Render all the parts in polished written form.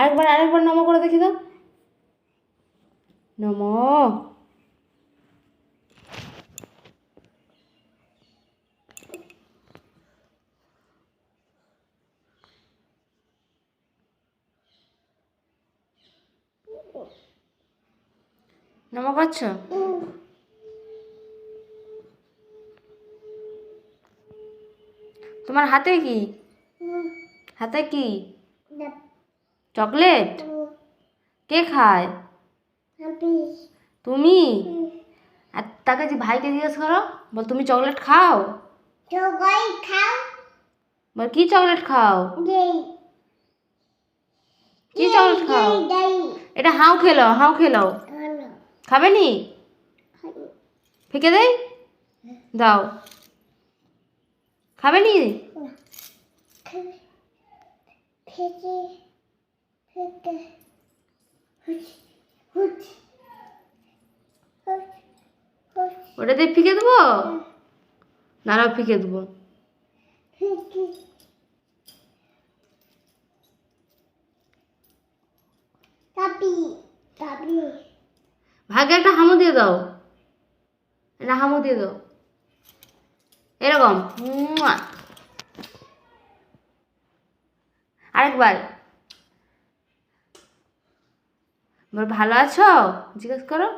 আরেকবার নমো করে দেখি দাও। নমো। নমো করছো? তোমার হাতে কি? হাতে কি? চকলেট? কে খায়? তুমি? আর তাকে যে ভাইকে জিজ্ঞেস করো, বল তুমি চকলেট খাও? বল কি চকলেট খাও? কি চকলেট খাও? এটা হাউ খেলো, হাউ খেলো। খাবে নি? ফেঁকে দেই? দাও। খাবে নি? ওটা দিয়ে ফিকে দেবো? দাঁড়াও ফিকে দেবো। ভাগে একটা হামু দিয়ে দাও। এটা হামু দিয়ে দাও এরকম। আরেকবার। বল ভালো আছো? জিজ্ঞেস করো।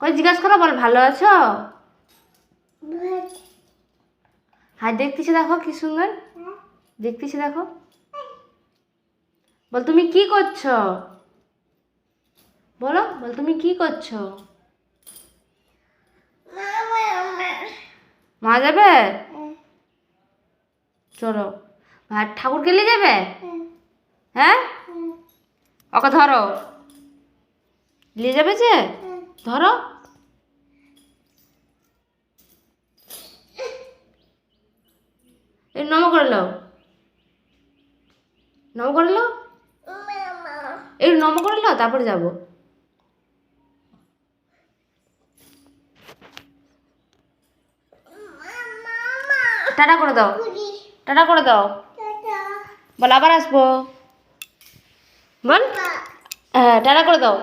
কই জিজ্ঞেস করো, বল ভালো আছো? হ্যাঁ দেখতেছি, দেখো কি সুন্দর দেখতেছি, দেখো। বল তুমি কি করছো? বলো, বল তুমি কি করছো? মা যাবে? চলো। আর ঠাকুরকে নিয়ে যাবে? হ্যাঁ, ওকে ধরো। নিয়ে যাবে যে? ধরো। এই নম করে নাও, নম করে নাও, এই নম করে নাও, তারপরে যাবো। টাটা করে দাও, টাটা করে দাও। বল আবার আসবো। বল হ্যাঁ, টাটা করে দাও।